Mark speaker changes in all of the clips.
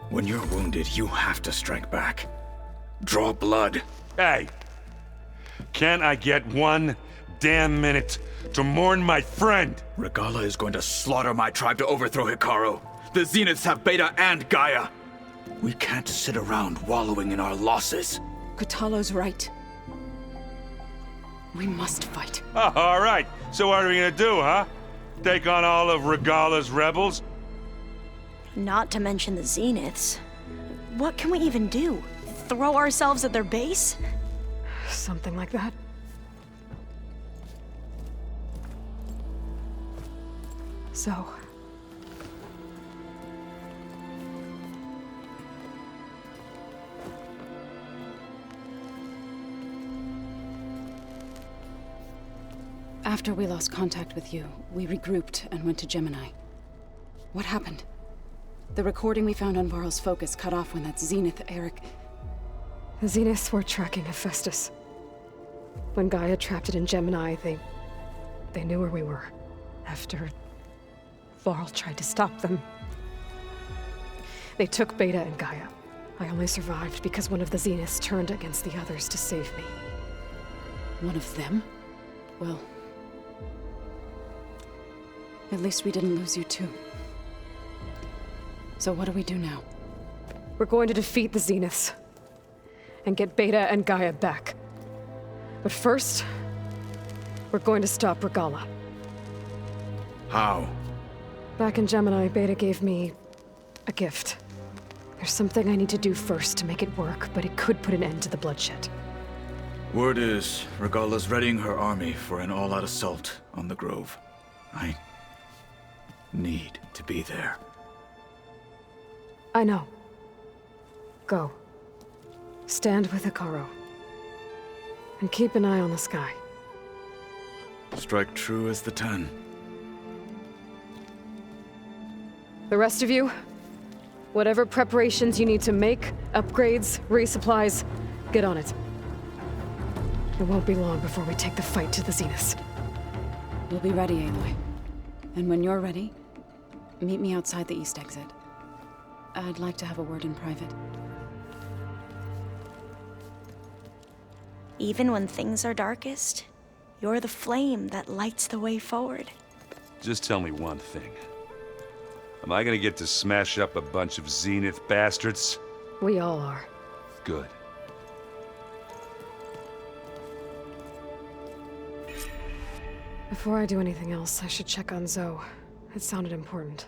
Speaker 1: When you're wounded, you have to strike back. Draw blood.
Speaker 2: Hey! Can't I get one damn minute to mourn my friend?
Speaker 1: Regala is going to slaughter my tribe to overthrow Hikaru. The Zeniths have Beta and Gaia. We can't sit around wallowing in our losses.
Speaker 3: Kotallo's right. We must fight.
Speaker 2: Oh, all right. So what are we gonna do, huh? Take on all of Regala's rebels?
Speaker 4: Not to mention the Zeniths. What can we even do? Throw ourselves at their base?
Speaker 3: Something like that. So...
Speaker 5: After we lost contact with you, we regrouped and went to Gemini. What happened? The recording we found on Varl's focus cut off when that Zenith, Eric...
Speaker 3: The Zeniths were tracking Hephaestus. When Gaia trapped it in Gemini, they knew where we were. After Varl tried to stop them, they took Beta and Gaia. I only survived because one of the Zeniths turned against the others to save me.
Speaker 5: One of them? Well... at least we didn't lose you too. So what do we do now?
Speaker 3: We're going to defeat the Zeniths. And get Beta and Gaia back. But first, we're going to stop Regala.
Speaker 1: How?
Speaker 3: Back in Gemini, Beta gave me a gift. There's something I need to do first to make it work, but it could put an end to the bloodshed.
Speaker 1: Word is, Regala's readying her army for an all-out assault on the Grove. I need to be there.
Speaker 3: I know. Go. Stand with Hikaru. And keep an eye on the sky.
Speaker 1: Strike true as the 10.
Speaker 3: The rest of you, whatever preparations you need to make, upgrades, resupplies, get on it. It won't be long before we take the fight to the Zeniths.
Speaker 5: We'll be ready, Aloy. And when you're ready, meet me outside the east exit. I'd like to have a word in private.
Speaker 4: Even when things are darkest, you're the flame that lights the way forward.
Speaker 2: Just tell me one thing. Am I gonna get to smash up a bunch of Zenith bastards?
Speaker 3: We all are.
Speaker 2: Good.
Speaker 3: Before I do anything else, I should check on Zoe. It sounded important.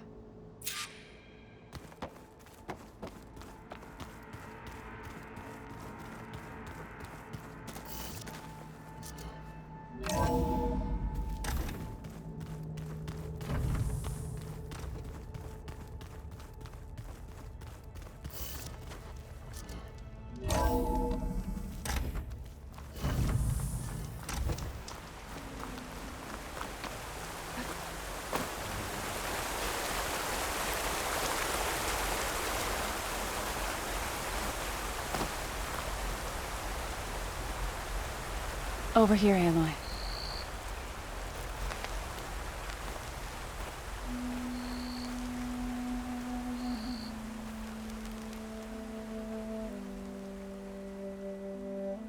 Speaker 5: Over here, Aloy.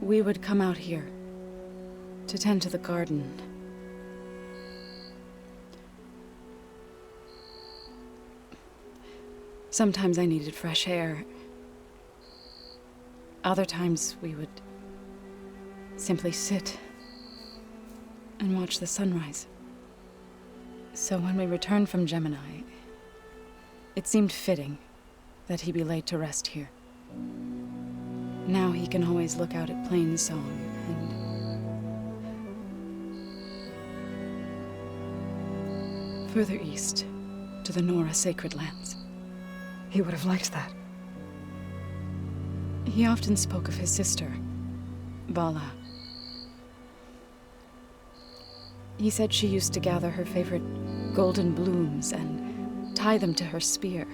Speaker 5: We would come out here to tend to the garden. Sometimes I needed fresh air. Other times we would simply sit and watch the sunrise. So when we returned from Gemini, it seemed fitting that he be laid to rest here. Now he can always look out at Plainsong and further east to the Nora sacred lands.
Speaker 3: He would have liked that.
Speaker 5: He often spoke of his sister, Vala. He said she used to gather her favorite golden blooms and tie them to her spear.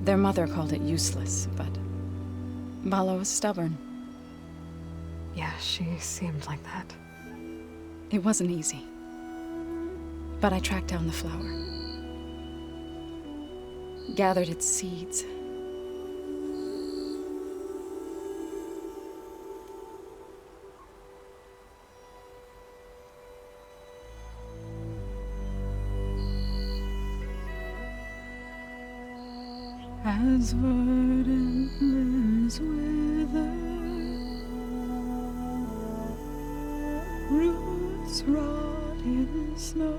Speaker 5: Their mother called it useless, but Vala was stubborn.
Speaker 3: Yeah, she seemed like that.
Speaker 5: It wasn't easy. But I tracked down the flower. Gathered its seeds. As verdant limbs wither, roots rot in snow,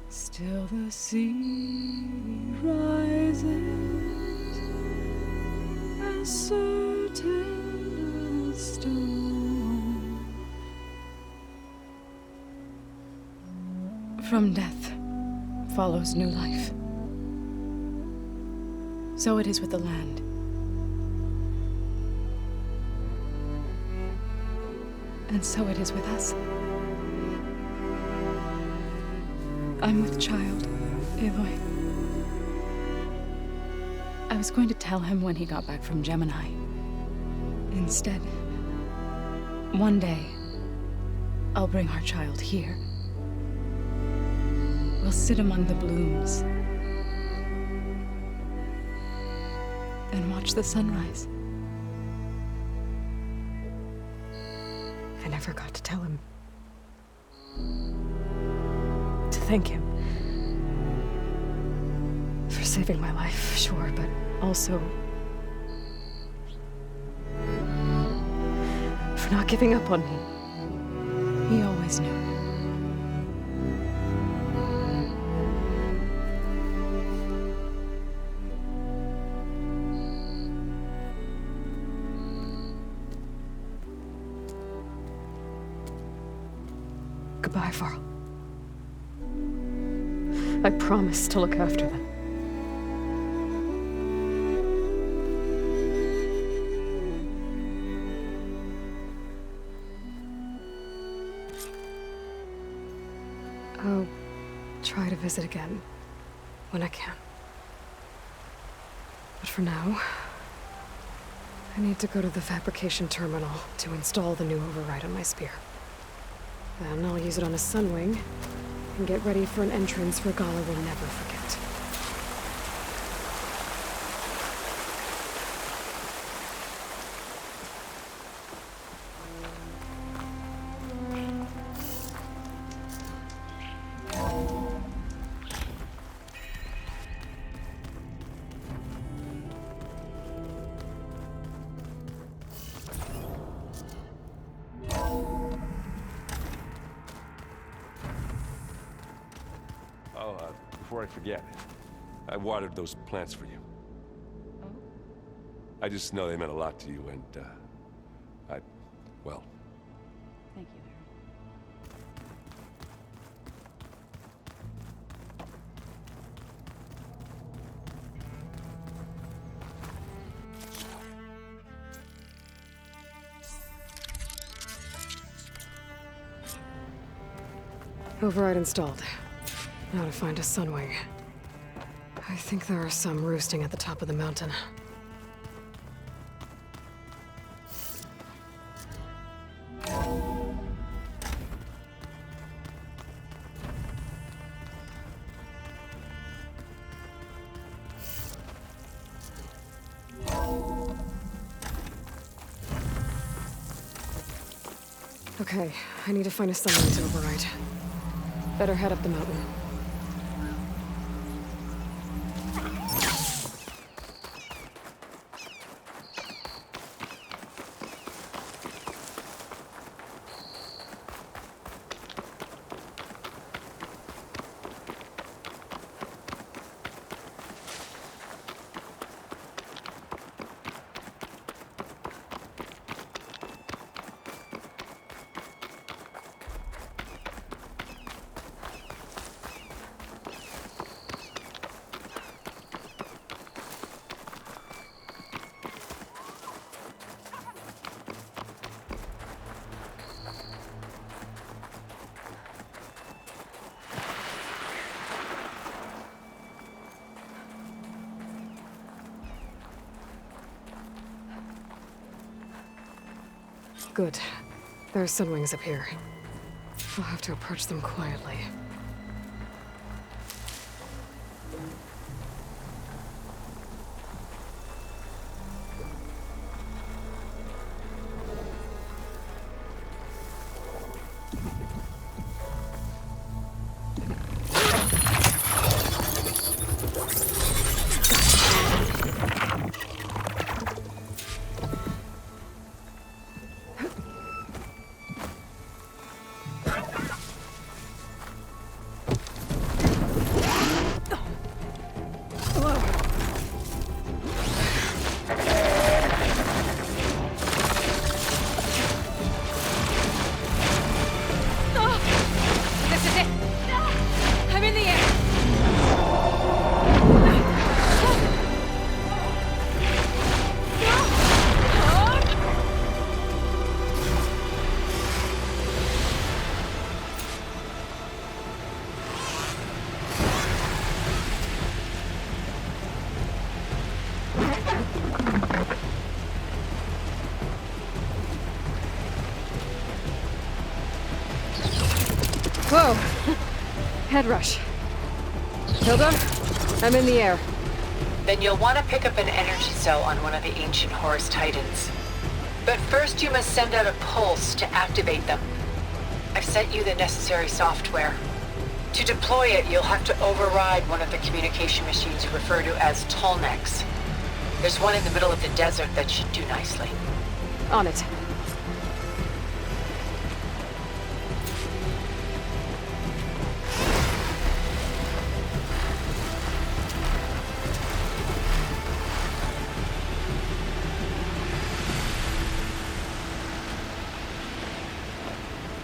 Speaker 5: still the sea rises, as certain as stone. From death follows new life. So it is with the land. And so it is with us. I'm with child, Aloy. I was going to tell him when he got back from Gemini. Instead, one day, I'll bring our child here. We'll sit among the blooms and watch the sunrise.
Speaker 3: I never got to tell him. To thank him. For saving my life, sure, but also for not giving up on me.
Speaker 5: He always knew.
Speaker 3: Goodbye, Varl. I promise to look after them. I'll try to visit again when I can. But for now, I need to go to the fabrication terminal to install the new override on my spear. Then I'll use it on a sunwing and get ready for an entrance Regala will never forget.
Speaker 2: Before I forget, I watered those plants for you.
Speaker 5: Oh?
Speaker 2: I just know they meant a lot to you, and, well...
Speaker 5: Thank you, Harry.
Speaker 3: Override installed. Now to find a sunwing. I think there are some roosting at the top of the mountain. Okay, I need to find a sunwing to override. Better head up the mountain. Good. There are sunwings up here. I'll have to approach them quietly. head rush. Hilda, I'm in the air.
Speaker 6: Then you'll want to pick up an energy cell on one of the ancient Horus Titans. But first you must send out a pulse to activate them. I've sent you the necessary software. To deploy it, you'll have to override one of the communication machines you refer to as Tallnecks. There's one in the middle of the desert that should do nicely.
Speaker 3: On it.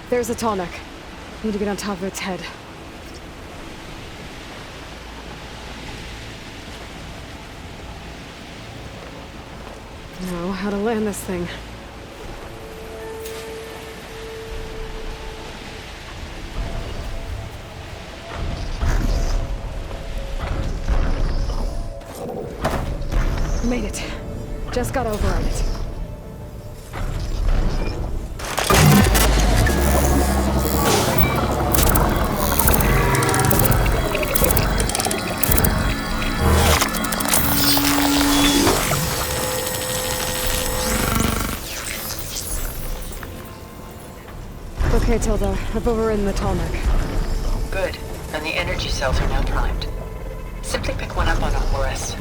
Speaker 3: There's a tall neck. Need to get on top of its head. Know how to land this thing. Made it. Just gotta override it. Okay, Tilda. I've overridden the tall neck.
Speaker 6: Good. And the energy cells are now primed. Simply pick one up on a Horus.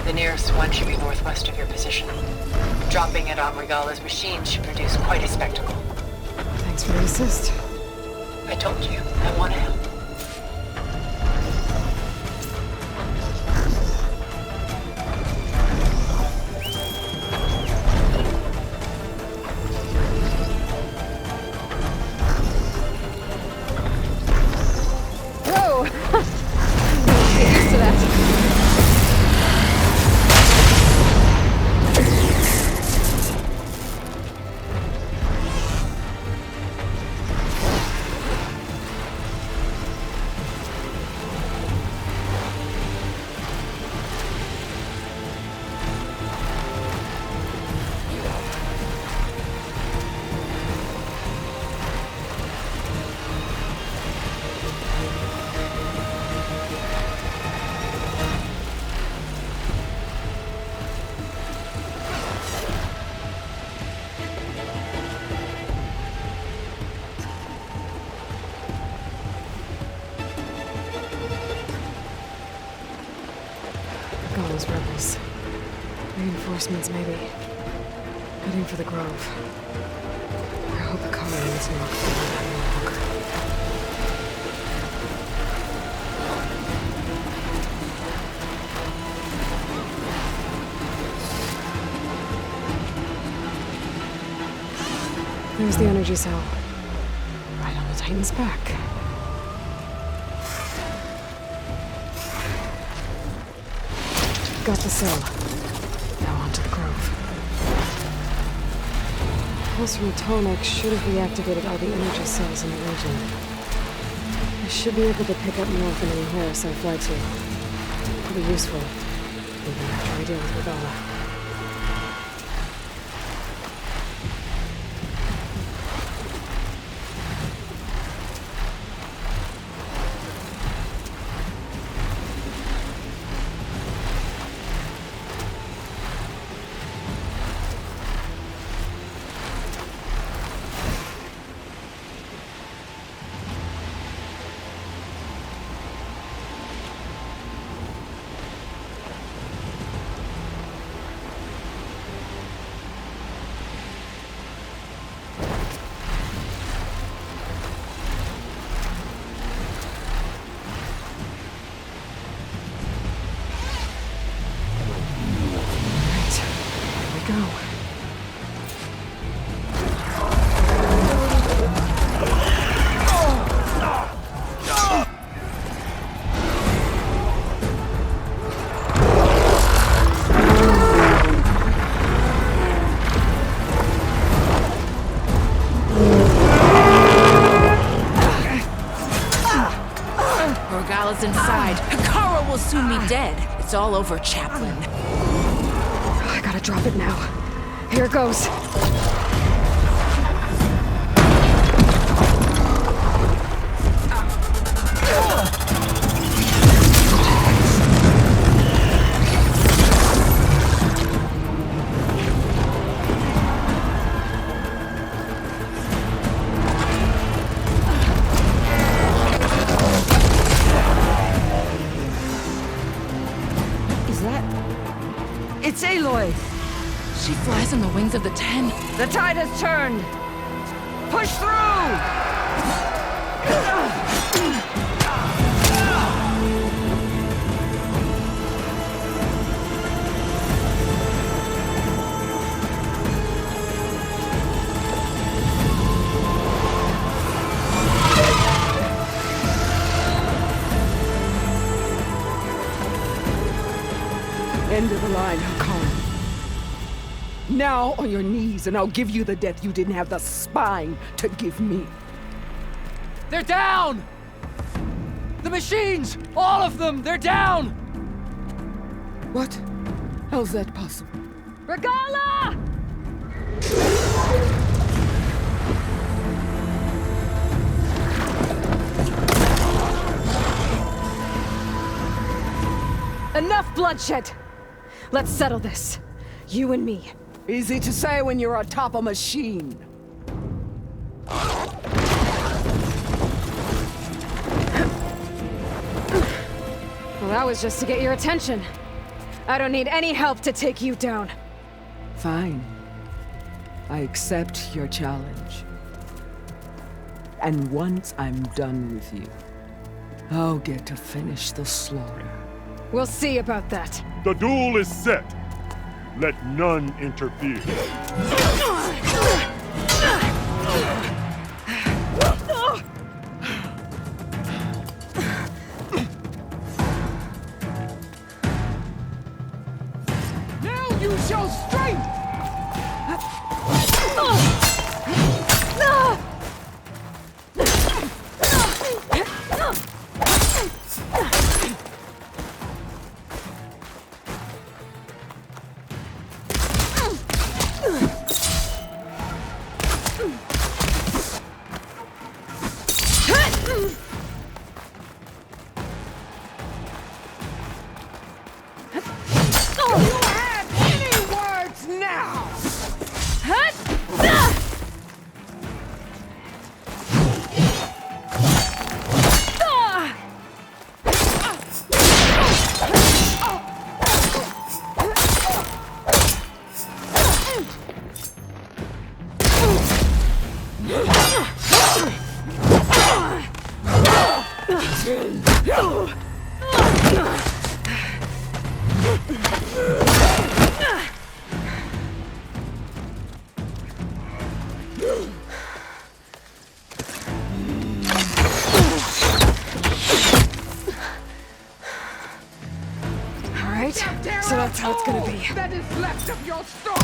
Speaker 6: The nearest one should be northwest of your position. Dropping it on Regala's machine should produce quite a spectacle.
Speaker 3: Thanks for the assist.
Speaker 6: I told you, I want to help.
Speaker 3: Whoa! Get used to that. Those rebels. Reinforcements, maybe. Heading for the Grove. I hope the colonies not follow that long. There's the energy cell. Right on the Titan's back. Got the cell. Now on to the Grove. Pulse from Atomic should have reactivated all the energy cells in the region. I should be able to pick up more from any Horus I fly to. It'll be useful, even after I deal with Regala.
Speaker 7: Inside. Hikara will soon be dead. It's all over, Chaplain.
Speaker 3: I gotta drop it now. Here goes.
Speaker 7: It's Aloy! She flies on the wings of the Ten.
Speaker 3: The tide has turned! Push through!
Speaker 8: End of the line, Hakan. Now on your knees, and I'll give you the death you didn't have the spine to give me.
Speaker 9: They're down! The machines! All of them! They're down!
Speaker 8: What? How's that possible?
Speaker 3: Regala! Enough bloodshed! Let's settle this. You and me.
Speaker 8: Easy to say when you're atop a machine.
Speaker 3: Well, that was just to get your attention. I don't need any help to take you down.
Speaker 8: Fine. I accept your challenge. And once I'm done with you, I'll get to finish the slaughter.
Speaker 3: We'll see about that.
Speaker 10: The duel is set. Let none interfere.
Speaker 8: Now you show strength!
Speaker 3: So that's how it's gonna be.
Speaker 8: That is left of your story!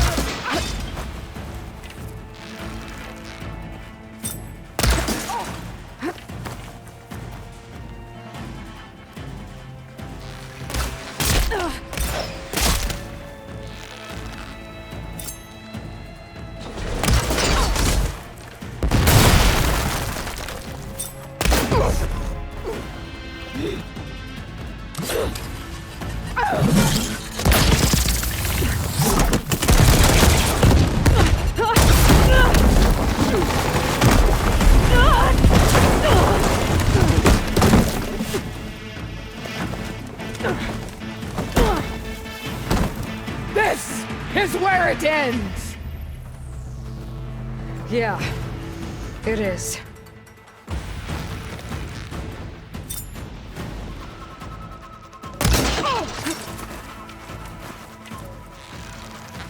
Speaker 8: This is where it ends!
Speaker 3: Yeah, it is.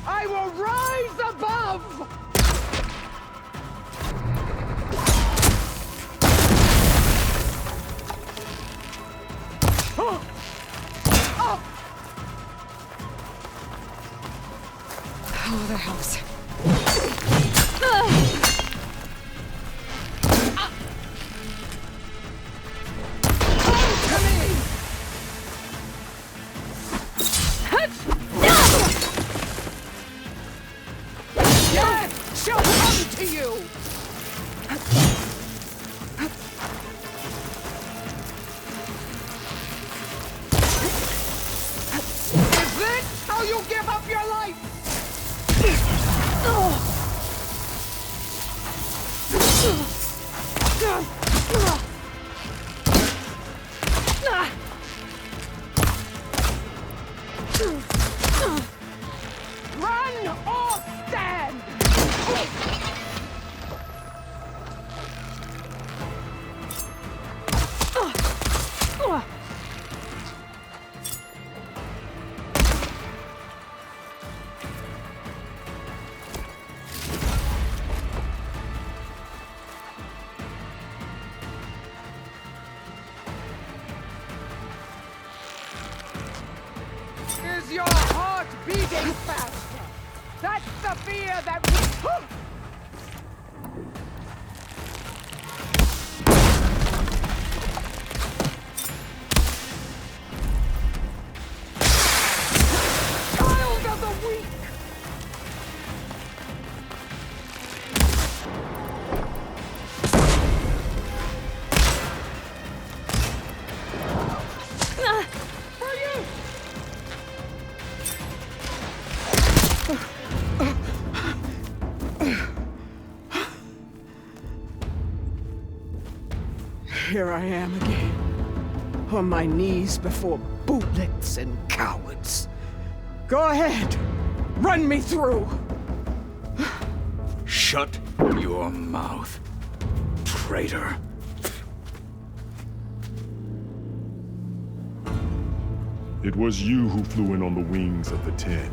Speaker 8: I will rise above!
Speaker 3: Oh, the helps.
Speaker 8: Death shall come to you! Is this how you give up your life? your heart beating faster? That's the fear that we... Child of the weak! For you! Here I am again, on my knees before bootlets and cowards. Go ahead, run me through.
Speaker 1: Shut your mouth, traitor.
Speaker 10: It was you who flew in on the wings of the 10.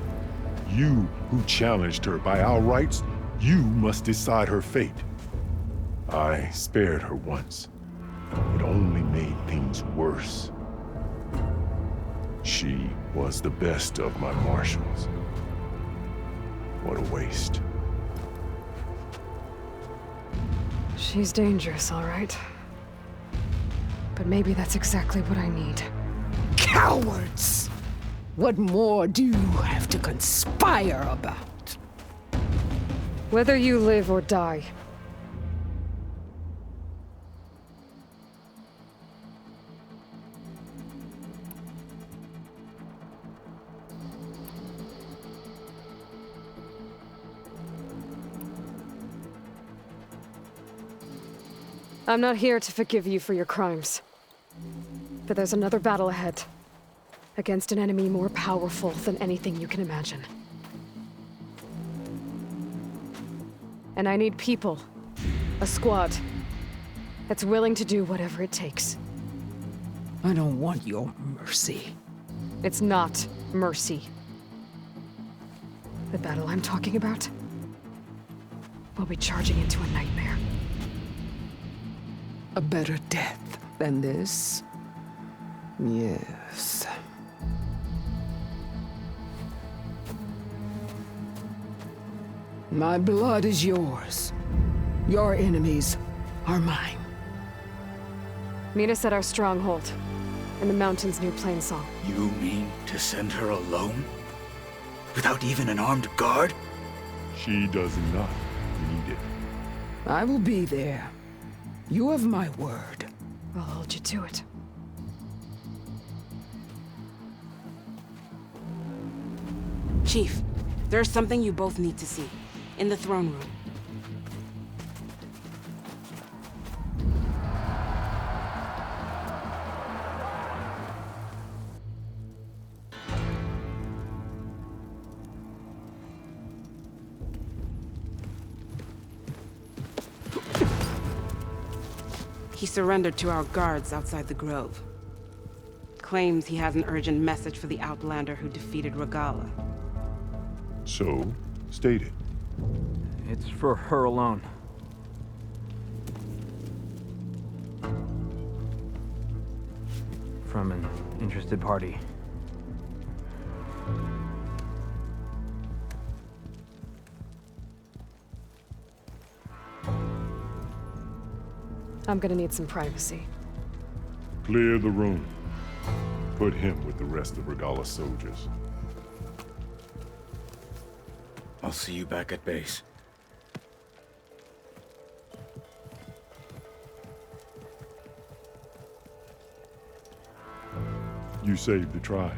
Speaker 10: You who challenged her. By our rights, you must decide her fate. I spared her once. It only made things worse. She was the best of my marshals. What a waste.
Speaker 3: She's dangerous, all right. But maybe that's exactly what I need.
Speaker 8: Cowards! What more do you have to conspire about?
Speaker 3: Whether you live or die. I'm not here to forgive you for your crimes. But there's another battle ahead. Against an enemy more powerful than anything you can imagine. And I need people. A squad. That's willing to do whatever it takes.
Speaker 8: I don't want your mercy.
Speaker 3: It's not mercy. The battle I'm talking about will be charging into a nightmare.
Speaker 8: A better death than this? Yes. My blood is yours. Your enemies are mine.
Speaker 3: Meet us at our stronghold, in the mountains near Plainsong.
Speaker 1: You mean to send her alone? Without even an armed guard?
Speaker 10: She does not need it.
Speaker 8: I will be there. You have my word.
Speaker 3: I'll hold you to it.
Speaker 11: Chief, there's something you both need to see. In the throne room. He surrendered to our guards outside the grove. Claims he has an urgent message for the Outlander who defeated Regala.
Speaker 10: So, state it.
Speaker 9: It's for her alone. From an interested party.
Speaker 3: I'm gonna need some privacy.
Speaker 10: Clear the room. Put him with the rest of Regala's soldiers.
Speaker 1: I'll see you back at base.
Speaker 10: You saved the tribe.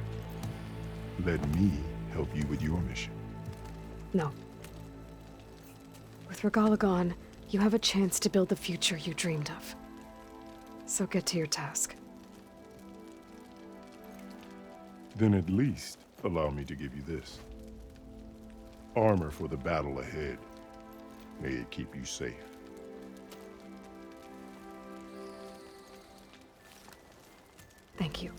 Speaker 10: Let me help you with your mission.
Speaker 3: No. With Regala gone, you have a chance to build the future you dreamed of. So get to your task.
Speaker 10: Then at least allow me to give you this. Armor for the battle ahead. May it keep you safe.
Speaker 3: Thank you.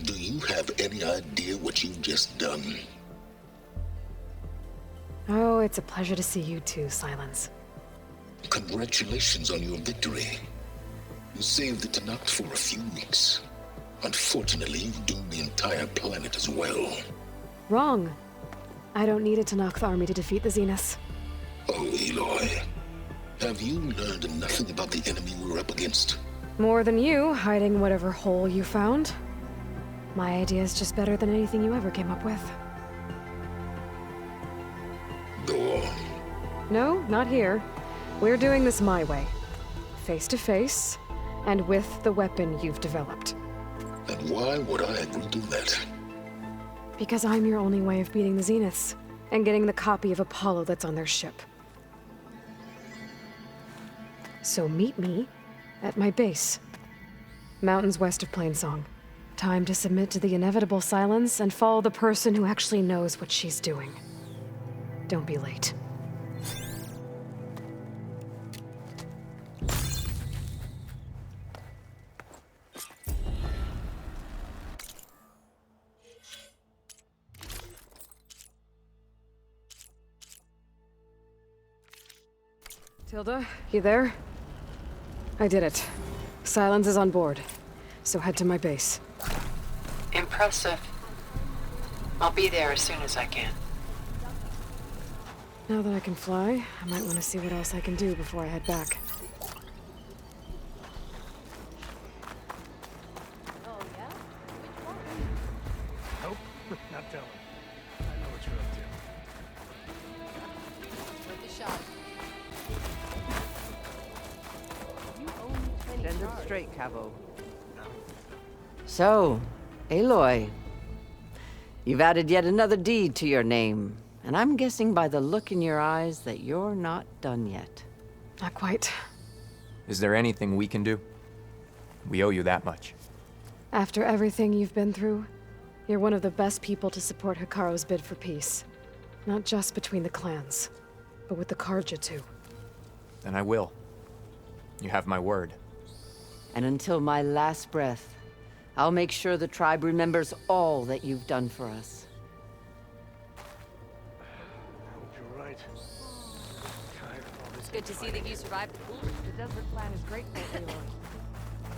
Speaker 12: Do you have any idea what you've just done?
Speaker 3: Oh, it's a pleasure to see you too, Silence.
Speaker 12: Congratulations on your victory. You saved the Tanakh for a few weeks. Unfortunately, you've doomed the entire planet as well.
Speaker 3: Wrong. I don't need a Tanakh army to defeat the Zeniths.
Speaker 12: Oh, Aloy. Have you learned nothing about the enemy we're up against?
Speaker 3: More than you, hiding whatever hole you found. My idea is just better than anything you ever came up with.
Speaker 12: Go on.
Speaker 3: No, not here. We're doing this my way. Face to face, and with the weapon you've developed.
Speaker 12: And why would I agree to that?
Speaker 3: Because I'm your only way of beating the Zeniths, and getting the copy of Apollo that's on their ship. So meet me at my base. Mountains west of Plainsong. Time to submit to the inevitable silence and follow the person who actually knows what she's doing. Don't be late. Tilda, you there? I did it. Silence is on board, so head to my base.
Speaker 6: Impressive. I'll be there as soon as I can.
Speaker 3: Now that I can fly, I might want to see what else I can do before I head back.
Speaker 13: Nope, not telling. I know what you're up to.
Speaker 7: Worth a shot.
Speaker 14: Send it straight, Cavo. So, Aloy, you've added yet another deed to your name, and I'm guessing by the look in your eyes that you're not done yet.
Speaker 3: Not quite.
Speaker 15: Is there anything we can do? We owe you that much.
Speaker 3: After everything you've been through, you're one of the best people to support Hikaru's bid for peace. Not just between the clans, but with the Karja too.
Speaker 15: Then I will. You have my word.
Speaker 14: And until my last breath, I'll make sure the tribe remembers all that you've done for us.
Speaker 13: I hope you're right.
Speaker 7: It's good to see that you survived the pool.
Speaker 16: The desert plan is great for Aloy.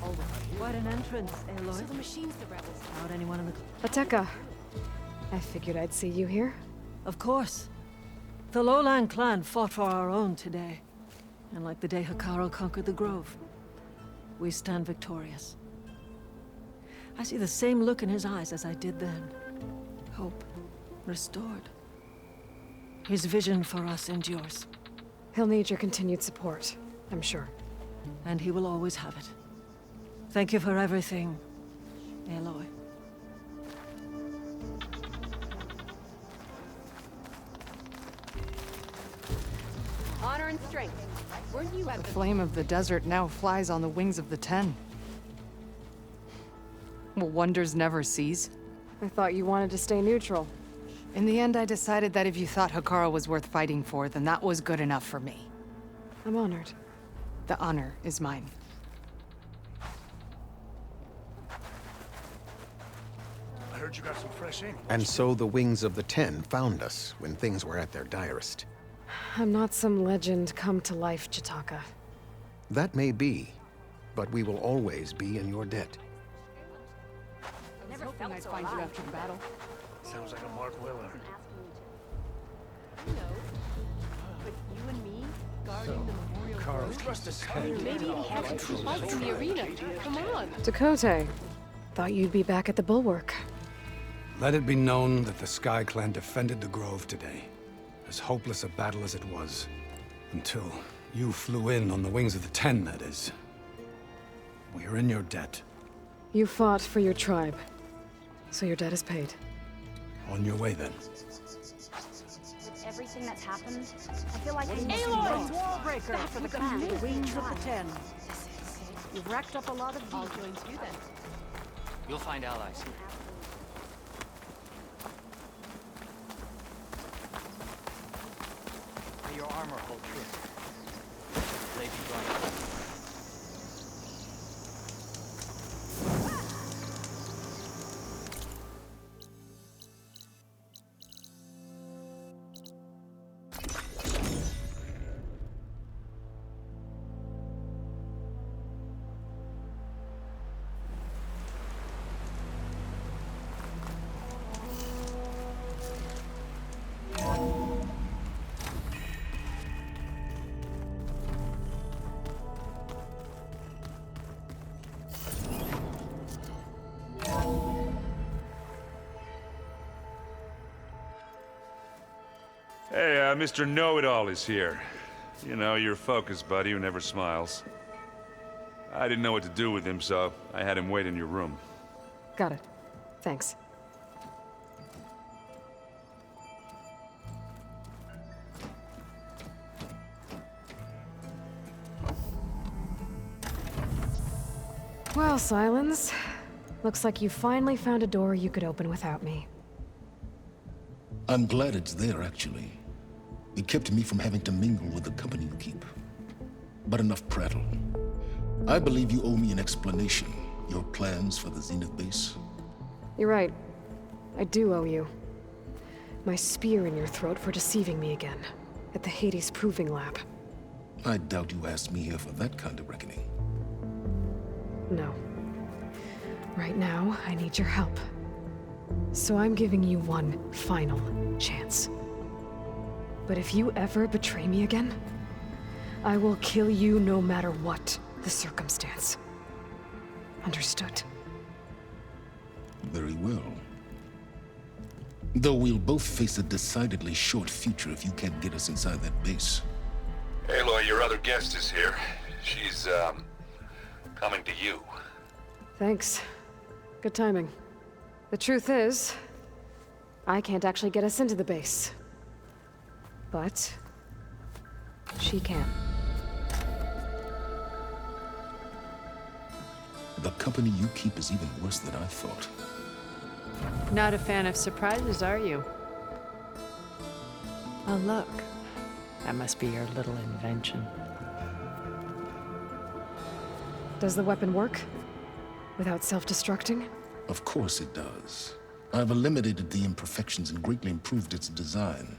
Speaker 16: Oh, what an entrance, Aloy.
Speaker 7: So the machines the rebels.
Speaker 16: Without anyone in the...
Speaker 3: Ateka. I figured I'd see you here.
Speaker 16: Of course. The Lowland clan fought for our own today. And like the day Hikaru conquered the Grove, we stand victorious. I see the same look in his eyes as I did then. Hope restored. His vision for us endures.
Speaker 3: He'll need your continued support, I'm sure.
Speaker 16: And he will always have it. Thank you for everything, Aloy.
Speaker 7: Honor and strength. Weren't you at
Speaker 17: The flame of the desert now flies on the wings of the 10. Will wonders never cease?
Speaker 3: I thought you wanted to stay neutral.
Speaker 17: In the end, I decided that if you thought Hikaru was worth fighting for, then that was good enough for me.
Speaker 3: I'm honored.
Speaker 17: The honor is mine.
Speaker 13: I heard you got some fresh ink.
Speaker 18: And so the wings of the 10 found us when things were at their direst.
Speaker 3: I'm not some legend come to life, Chitaka.
Speaker 18: That may be, but we will always be in your debt.
Speaker 7: Never
Speaker 17: I'd find you after the battle.
Speaker 13: Sounds like a Mark Willard.
Speaker 7: You know, but you and me guarding the memorial grove. Maybe he had some fights in the arena. Come on.
Speaker 3: Dakota, thought you'd be back at the Bulwark.
Speaker 19: Let it be known that the Sky Clan defended the Grove today. As hopeless a battle as it was. Until you flew in on the wings of the 10, that is. We are in your debt.
Speaker 3: You fought for your tribe, so your debt is paid.
Speaker 19: On your way, then.
Speaker 4: With everything that's happened, I feel like
Speaker 16: Aloy! Wallbreaker for the clan, the wings of the 10. You've racked up a lot of deeds.
Speaker 7: I'll join you then.
Speaker 9: You'll find allies. May your armor hold true. Lady Run.
Speaker 2: Mr. Know-It-All is here. You know, your focus buddy who never smiles. I didn't know what to do with him, so I had him wait in your room.
Speaker 3: Got it. Thanks. Well, Silence. Looks like you finally found a door you could open without me.
Speaker 12: I'm glad it's there, actually. It kept me from having to mingle with the company you keep. But enough prattle. I believe you owe me an explanation. Your plans for the Zenith base?
Speaker 3: You're right. I do owe you. My spear in your throat for deceiving me again. At the Hades Proving Lab.
Speaker 12: I doubt you asked me here for that kind of reckoning.
Speaker 3: No. Right now, I need your help. So I'm giving you one final chance. But if you ever betray me again, I will kill you no matter what the circumstance. Understood?
Speaker 12: Very well. Though we'll both face a decidedly short future if you can't get us inside that base.
Speaker 2: Aloy, your other guest is here. She's, coming to you.
Speaker 3: Thanks. Good timing. The truth is, I can't actually get us into the base. But she can.
Speaker 12: The company you keep is even worse than I thought.
Speaker 16: Not a fan of surprises, are you? Oh, look. That must be your little invention.
Speaker 3: Does the weapon work? Without self-destructing?
Speaker 12: Of course it does. I've eliminated the imperfections and greatly improved its design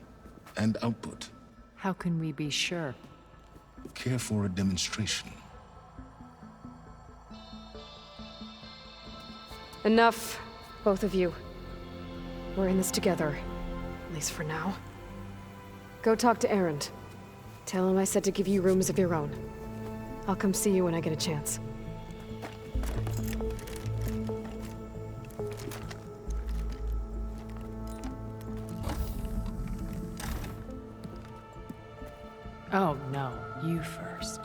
Speaker 12: and output.
Speaker 16: How can we be sure?
Speaker 12: Care for a demonstration?
Speaker 3: Enough, both of you. We're in this together, at least for now. Go talk to Erend. Tell him I said to give you rooms of your own. I'll come see you when I get a chance.
Speaker 16: Oh, no. You first.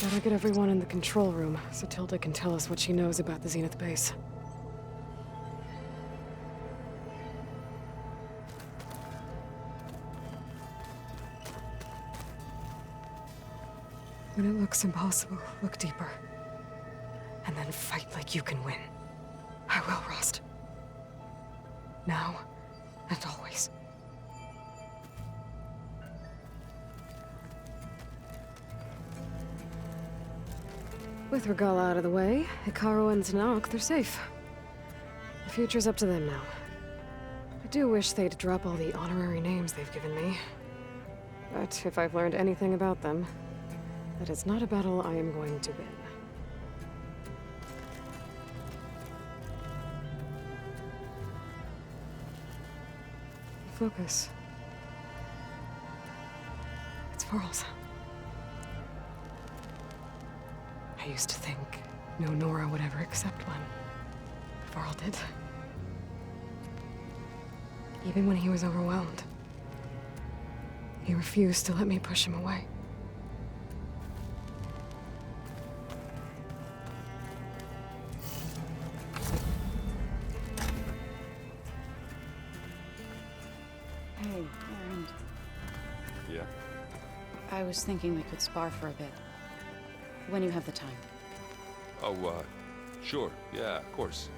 Speaker 3: Better get everyone in the control room so Tilda can tell us what she knows about the Zenith base. When it looks impossible, look deeper. And then fight like you can win. I will, Rost. Now and always. With Regalla out of the way, Hikaru and Tanakh, they're safe. The future's up to them now. I do wish they'd drop all the honorary names they've given me. But if I've learned anything about them, that it's not a battle I am going to win. Focus. It's Varl's. I used to think no Nora would ever accept one. Varl did. Even when he was overwhelmed. He refused to let me push him away.
Speaker 5: Hey, Erend.
Speaker 2: Yeah?
Speaker 5: I was thinking we could spar for a bit. When you have the time.
Speaker 2: Oh, sure. Yeah, of course.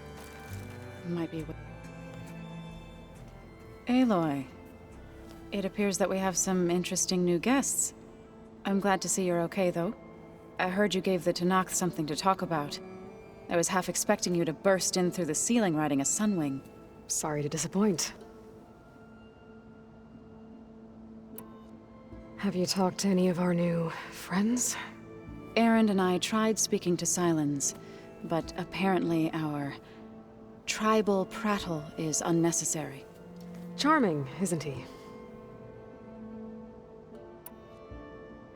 Speaker 5: Might be... Aloy. It appears that we have some interesting new guests. I'm glad to see you're okay, though. I heard you gave the Tanakh something to talk about. I was half expecting you to burst in through the ceiling riding a sunwing.
Speaker 3: Sorry to disappoint. Have you talked to any of our new friends?
Speaker 5: Erend and I tried speaking to Silence, but apparently our tribal prattle is unnecessary.
Speaker 3: Charming, isn't he?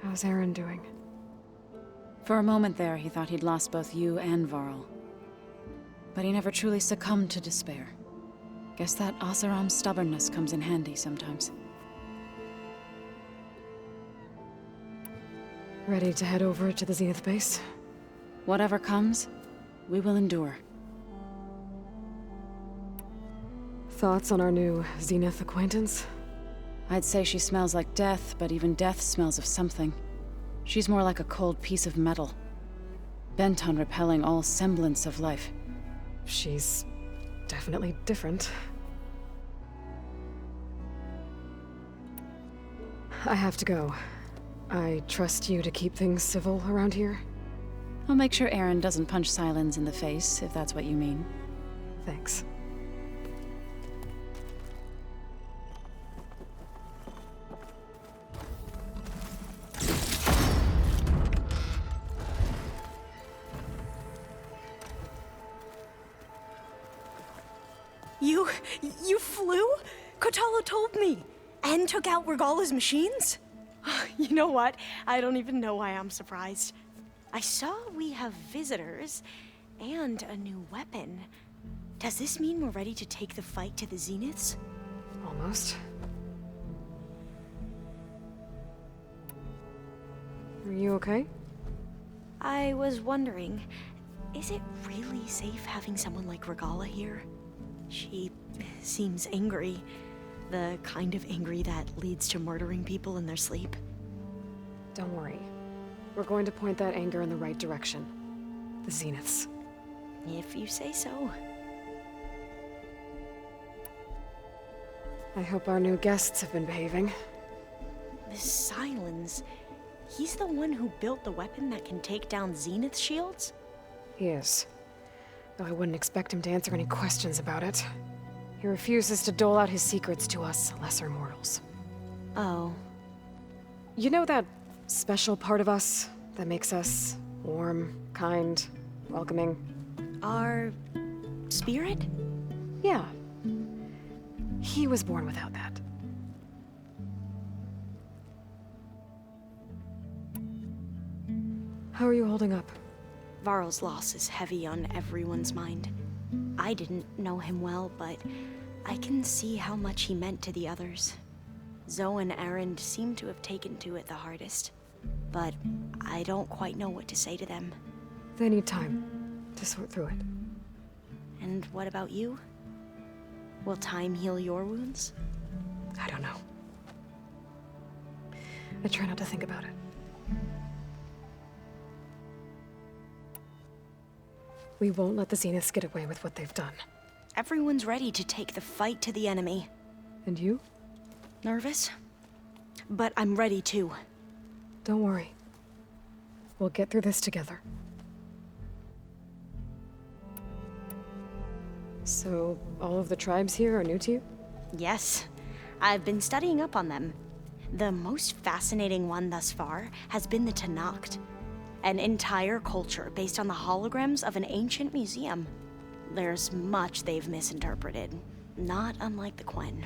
Speaker 3: How's Aaron doing?
Speaker 5: For a moment there, he thought he'd lost both you and Varl. But he never truly succumbed to despair. Guess that Oseram's stubbornness comes in handy sometimes.
Speaker 3: Ready to head over to the Zenith base?
Speaker 5: Whatever comes, we will endure.
Speaker 3: Thoughts on our new Zenith acquaintance?
Speaker 5: I'd say she smells like death, but even death smells of something. She's more like a cold piece of metal, bent on repelling all semblance of life.
Speaker 3: She's definitely different. I have to go. I trust you to keep things civil around here?
Speaker 5: I'll make sure Aaron doesn't punch Sylens in the face, if that's what you mean.
Speaker 3: Thanks.
Speaker 4: You flew? Kotala told me. And took out Regalla's machines? You know what? I don't even know why I'm surprised. I saw we have visitors and a new weapon. Does this mean we're ready to take the fight to the Zeniths?
Speaker 3: Almost. Are you okay?
Speaker 4: I was wondering, is it really safe having someone like Regalla here? She seems angry. The kind of angry that leads to murdering people in their sleep.
Speaker 3: Don't worry. We're going to point that anger in the right direction. The Zeniths.
Speaker 4: If you say so.
Speaker 3: I hope our new guests have been behaving.
Speaker 4: This Sylens, he's the one who built the weapon that can take down Zenith shields?
Speaker 3: He is. Though I wouldn't expect him to answer any questions about it. He refuses to dole out his secrets to us lesser mortals.
Speaker 4: Oh.
Speaker 3: You know that special part of us that makes us warm, kind, welcoming?
Speaker 4: Our spirit?
Speaker 3: Yeah. He was born without that. How are you holding up?
Speaker 4: Varl's loss is heavy on everyone's mind. I didn't know him well, but I can see how much he meant to the others. Zoe and Aaron seem to have taken to it the hardest, but I don't quite know what to say to them.
Speaker 3: They need time to sort through it.
Speaker 4: And what about you? Will time heal your wounds?
Speaker 3: I don't know. I try not to think about it. We won't let the Zeniths get away with what they've done.
Speaker 4: Everyone's ready to take the fight to the enemy.
Speaker 3: And you?
Speaker 4: Nervous? But I'm ready too.
Speaker 3: Don't worry. We'll get through this together. So, all of the tribes here are new to you?
Speaker 4: Yes. I've been studying up on them. The most fascinating one thus far has been the Tenakth. An entire culture based on the holograms of an ancient museum. There's much they've misinterpreted, not unlike the Quen.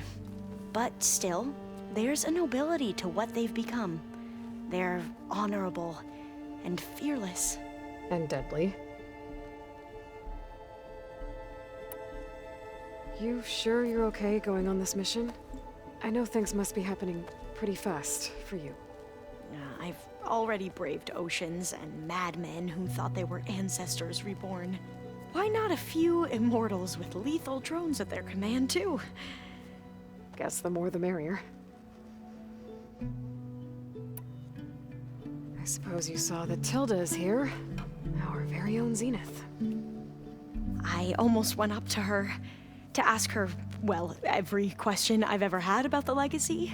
Speaker 4: But still, there's a nobility to what they've become. They're honorable and fearless.
Speaker 3: And deadly. You sure you're okay going on this mission? I know things must be happening pretty fast for you.
Speaker 4: I've already braved oceans and madmen who thought they were ancestors reborn. Why not a few immortals with lethal drones at their command, too?
Speaker 3: Guess the more the merrier. I suppose you saw that Tilda is here. Our very own Zenith.
Speaker 4: I almost went up to her to ask her, well, every question I've ever had about the legacy.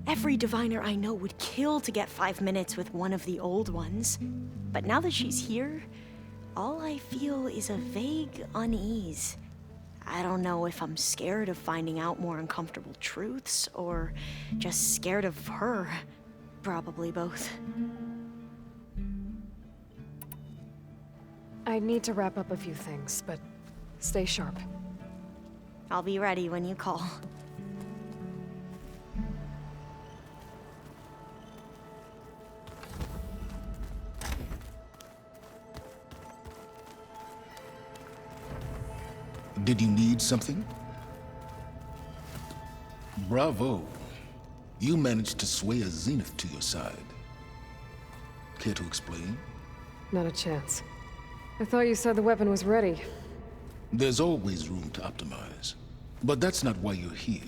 Speaker 4: Every diviner I know would kill to get 5 minutes with one of the old ones. But now that she's here, all I feel is a vague unease. I don't know if I'm scared of finding out more uncomfortable truths, or just scared of her. Probably both.
Speaker 3: I need to wrap up a few things, but stay sharp.
Speaker 4: I'll be ready when you call.
Speaker 12: Did you need something? Bravo. You managed to sway a Zenith to your side. Care to explain?
Speaker 3: Not a chance. I thought you said the weapon was ready.
Speaker 12: There's always room to optimize. But that's not why you're here.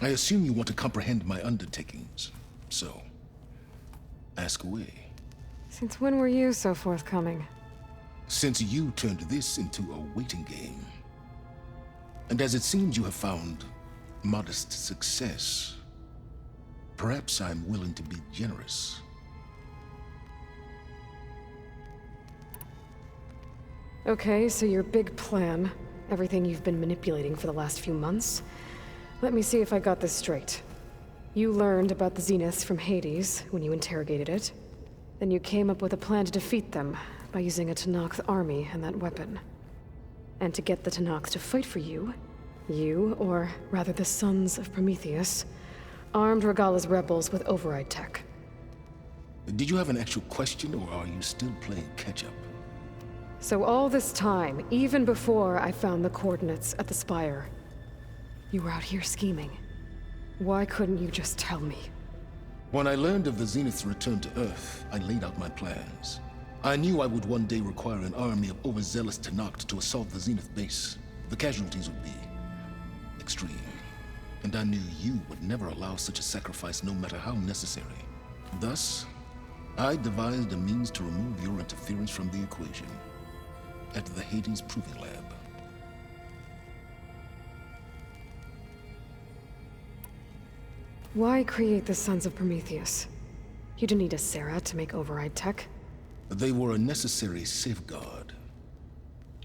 Speaker 12: I assume you want to comprehend my undertakings. So, ask away.
Speaker 3: Since when were you so forthcoming?
Speaker 12: Since you turned this into a waiting game. And as it seems you have found modest success, perhaps I'm willing to be generous.
Speaker 3: Okay, so your big plan, everything you've been manipulating for the last few months. Let me see if I got this straight. You learned about the Zeniths from Hades when you interrogated it. Then you came up with a plan to defeat them by using a Tenakth army and that weapon. And to get the Tenakth to fight for you, or rather the Sons of Prometheus, armed Regalla's rebels with override tech.
Speaker 12: Did you have an actual question, or are you still playing catch-up?
Speaker 3: So all this time, even before I found the coordinates at the Spire, you were out here scheming. Why couldn't you just tell me?
Speaker 12: When I learned of the Zenith's return to Earth, I laid out my plans. I knew I would one day require an army of overzealous Tenakth to assault the Zenith base. The casualties would be extreme. And I knew you would never allow such a sacrifice, no matter how necessary. Thus, I devised a means to remove your interference from the equation at the Hades Proving Lab.
Speaker 3: Why create the Sons of Prometheus? You didn't need a Sarah to make override tech.
Speaker 12: They were a necessary safeguard.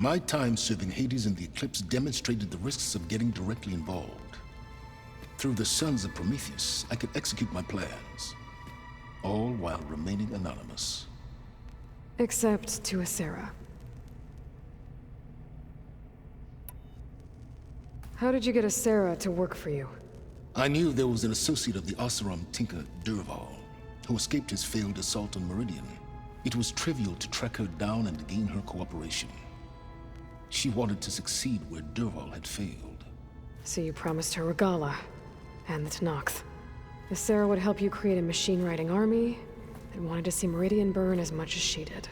Speaker 12: My time serving Hades in the Eclipse demonstrated the risks of getting directly involved. Through the Sons of Prometheus, I could execute my plans, all while remaining anonymous.
Speaker 3: Except to a Sarah. How did you get a Sarah to work for you?
Speaker 12: I knew there was an associate of the Oseram tinker, Durval, who escaped his failed assault on Meridian. It was trivial to track her down and gain her cooperation. She wanted to succeed where Durval had failed.
Speaker 3: So you promised her Regalla, and the Tenakth. The Sarah would help you create a machine-riding army that wanted to see Meridian burn as much as she did.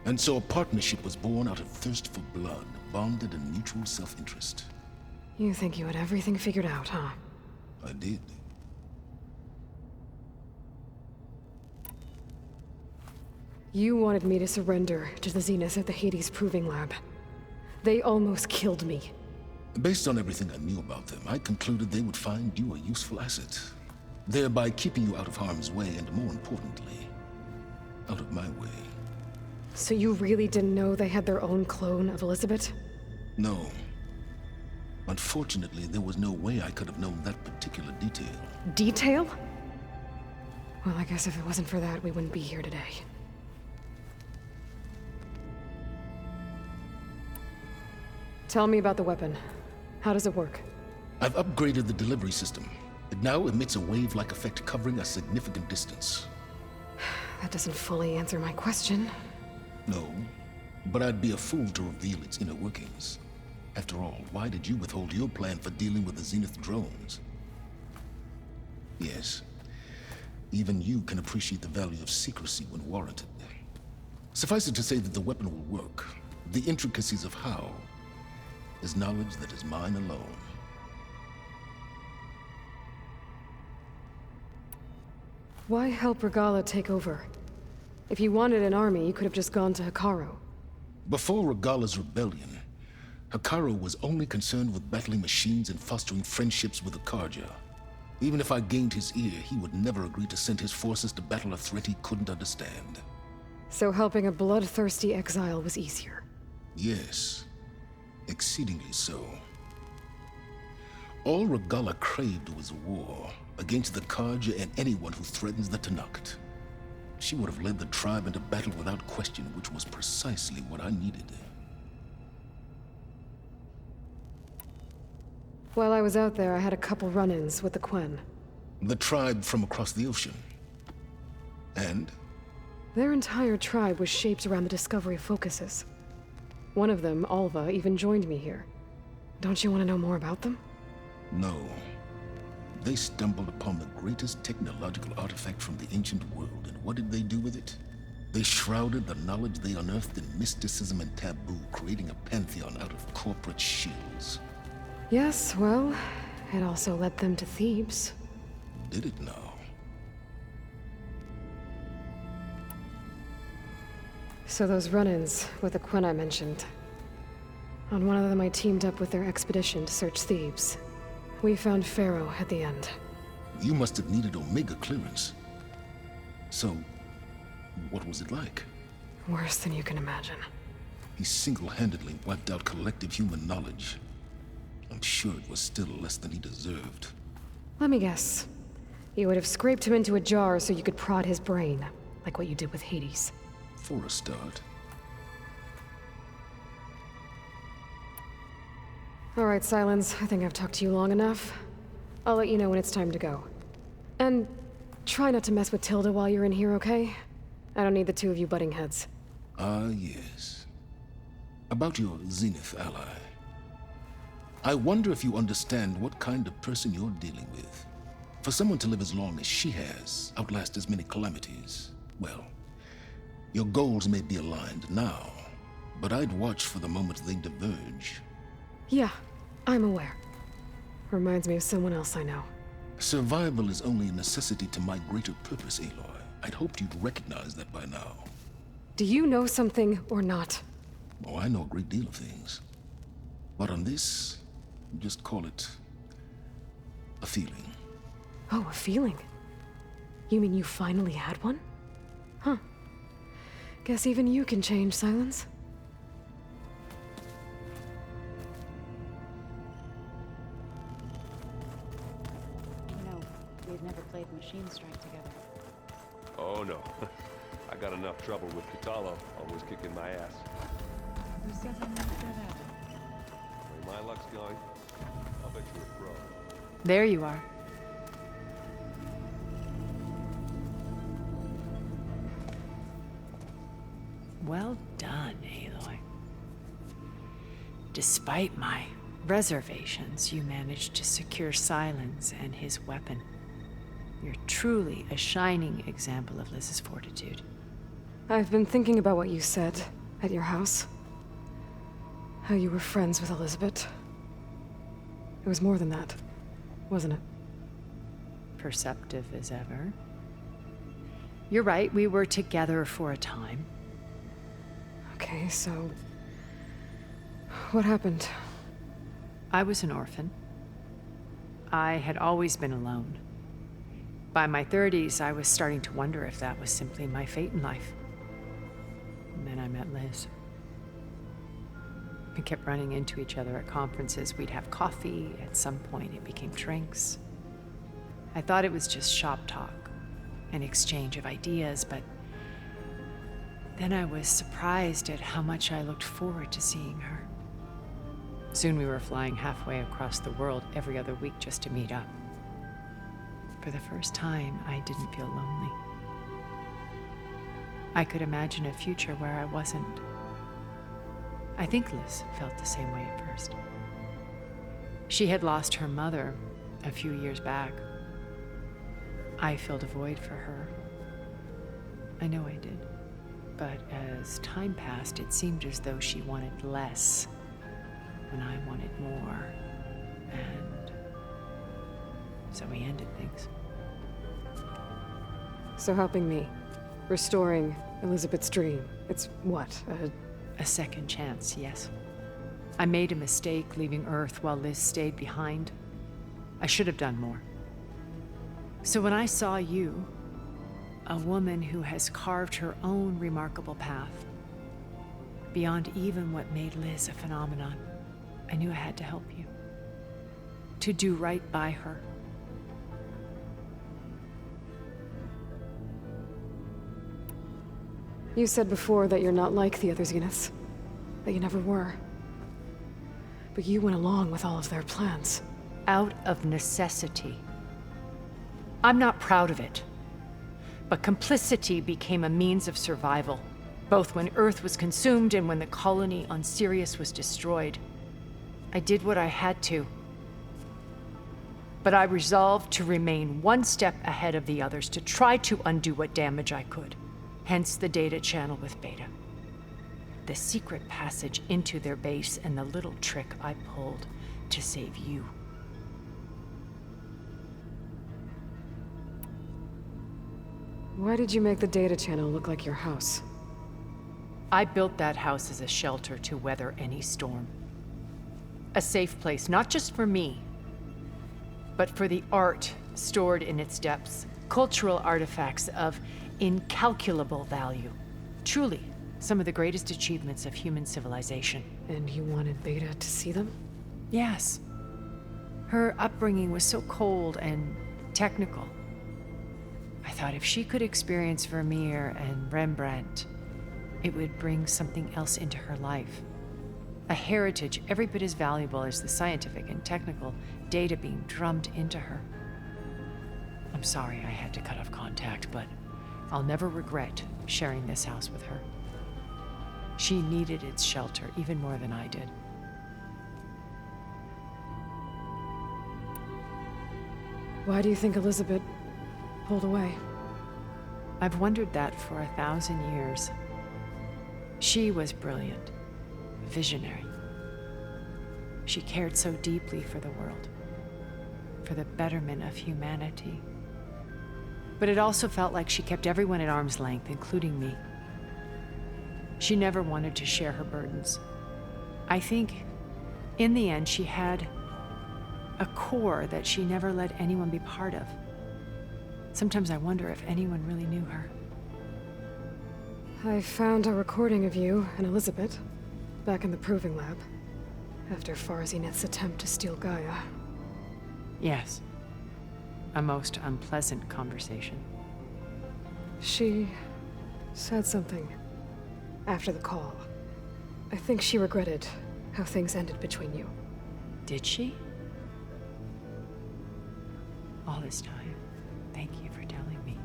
Speaker 12: And so a partnership was born out of thirst for blood, bonded in mutual self-interest.
Speaker 3: You think you had everything figured out, huh?
Speaker 12: I did.
Speaker 3: You wanted me to surrender to the Zeniths at the Hades Proving Lab. They almost killed me.
Speaker 12: Based on everything I knew about them, I concluded they would find you a useful asset, thereby keeping you out of harm's way and, more importantly, out of my way.
Speaker 3: So you really didn't know they had their own clone of Elizabeth?
Speaker 12: No. Unfortunately, there was no way I could have known that particular detail.
Speaker 3: Detail? Well, I guess if it wasn't for that, we wouldn't be here today. Tell me about the weapon. How does it work?
Speaker 12: I've upgraded the delivery system. It now emits a wave-like effect covering a significant distance.
Speaker 3: That doesn't fully answer my question.
Speaker 12: No, but I'd be a fool to reveal its inner workings. After all, why did you withhold your plan for dealing with the Zenith drones? Yes, even you can appreciate the value of secrecy when warranted. Suffice it to say that the weapon will work. The intricacies of how is knowledge that is mine alone.
Speaker 3: Why help Regalla take over? If you wanted an army, you could have just gone to Hekarro.
Speaker 12: Before Regalla's rebellion, Hekarro was only concerned with battling machines and fostering friendships with the Karja. Even if I gained his ear, he would never agree to send his forces to battle a threat he couldn't understand.
Speaker 3: So helping a bloodthirsty exile was easier?
Speaker 12: Yes, exceedingly so. All Regalla craved was war against the Karja and anyone who threatens the Tenakth. She would have led the tribe into battle without question, which was precisely what I needed.
Speaker 3: While I was out there, I had a couple run-ins with the Quen.
Speaker 12: The tribe from across the ocean. And?
Speaker 3: Their entire tribe was shaped around the discovery of focuses. One of them, Alva, even joined me here. Don't you want to know more about them?
Speaker 12: No. They stumbled upon the greatest technological artifact from the ancient world, and what did they do with it? They shrouded the knowledge they unearthed in mysticism and taboo, creating a pantheon out of corporate shills.
Speaker 3: Yes, well, it also led them to Thebes.
Speaker 12: Did it now?
Speaker 3: So those run-ins with the Quen I mentioned. On one of them I teamed up with their expedition to search Thebes. We found Pharaoh at the end.
Speaker 12: You must have needed Omega clearance. So, what was it like?
Speaker 3: Worse than you can imagine.
Speaker 12: He single-handedly wiped out collective human knowledge. I'm sure it was still less than he deserved.
Speaker 3: Let me guess. You would have scraped him into a jar so you could prod his brain, like what you did with Hades.
Speaker 12: For a start.
Speaker 3: All right, Silence. I think I've talked to you long enough. I'll let you know when it's time to go. And try not to mess with Tilda while you're in here, okay? I don't need the two of you butting heads.
Speaker 12: Ah, yes. About your Zenith ally. I wonder if you understand what kind of person you're dealing with. For someone to live as long as she has, outlast as many calamities, well, your goals may be aligned now, but I'd watch for the moment they diverge.
Speaker 3: Yeah, I'm aware. Reminds me of someone else I know.
Speaker 12: Survival is only a necessity to my greater purpose, Aloy. I'd hoped you'd recognize that by now.
Speaker 3: Do you know something or not?
Speaker 12: Oh, I know a great deal of things. But on this, just call it a feeling.
Speaker 3: Oh, a feeling? You mean you finally had one? Huh. Guess even you can change, Silence.
Speaker 5: We've never played Machine Strike together.
Speaker 2: Oh no. I got enough trouble with Kitalo, always kicking my ass.
Speaker 5: Who says I'm not good at it?
Speaker 2: The way my luck's going, I'll bet you're a pro.
Speaker 5: There you are.
Speaker 20: Well done, Aloy. Despite my reservations, you managed to secure Silence and his weapon. You're truly a shining example of Liz's fortitude.
Speaker 3: I've been thinking about what you said at your house. How you were friends with Elizabeth. It was more than that, wasn't it?
Speaker 20: Perceptive as ever. You're right, we were together for a time.
Speaker 3: Okay, so... what happened?
Speaker 20: I was an orphan. I had always been alone. By my 30s, I was starting to wonder if that was simply my fate in life. And then I met Liz. We kept running into each other at conferences. We'd have coffee. At some point, it became drinks. I thought it was just shop talk, an exchange of ideas, but then I was surprised at how much I looked forward to seeing her. Soon we were flying halfway across the world every other week just to meet up. For the first time, I didn't feel lonely. I could imagine a future where I wasn't. I think Liz felt the same way at first. She had lost her mother a few years back. I filled a void for her. I know I did. But as time passed, it seemed as though she wanted less when I wanted more. And so we ended things.
Speaker 3: So helping me, restoring Elizabeth's dream, it's what,
Speaker 20: a second chance, yes. I made a mistake leaving Earth while Liz stayed behind. I should have done more. So when I saw you, a woman who has carved her own remarkable path, beyond even what made Liz a phenomenon, I knew I had to help you. To do right by her.
Speaker 3: You said before that you're not like the other Zeniths. That you never were. But you went along with all of their plans.
Speaker 20: Out of necessity. I'm not proud of it. But complicity became a means of survival. Both when Earth was consumed and when the colony on Sirius was destroyed. I did what I had to. But I resolved to remain one step ahead of the others, to try to undo what damage I could. Hence the data channel with Beta. The secret passage into their base and the little trick I pulled to save you.
Speaker 3: Why did you make the data channel look like your house?
Speaker 20: I built that house as a shelter to weather any storm. A safe place, not just for me, but for the art stored in its depths, cultural artifacts of incalculable value. Truly, some of the greatest achievements of human civilization.
Speaker 3: And you wanted Beta to see them?
Speaker 20: Yes. Her upbringing was so cold and technical. I thought if she could experience Vermeer and Rembrandt, it would bring something else into her life. A heritage every bit as valuable as the scientific and technical data being drummed into her. I'm sorry I had to cut off contact, but I'll never regret sharing this house with her. She needed its shelter even more than I did.
Speaker 3: Why do you think Elizabeth pulled away?
Speaker 20: I've wondered that for 1,000 years. She was brilliant, visionary. She cared so deeply for the world, for the betterment of humanity. But it also felt like she kept everyone at arm's length, including me. She never wanted to share her burdens. I think, in the end, she had a core that she never let anyone be part of. Sometimes I wonder if anyone really knew her.
Speaker 3: I found a recording of you and Elizabeth back in the proving lab after Farzineth's attempt to steal Gaia.
Speaker 20: Yes. A most unpleasant conversation.
Speaker 3: She said something after the call. I think she regretted how things ended between you.
Speaker 20: Did she? All this time, thank you for telling me.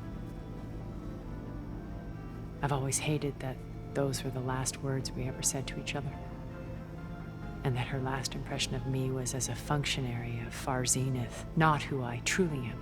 Speaker 20: I've always hated that those were the last words we ever said to each other. And that her last impression of me was as a functionary of Farzineth, not who I truly am.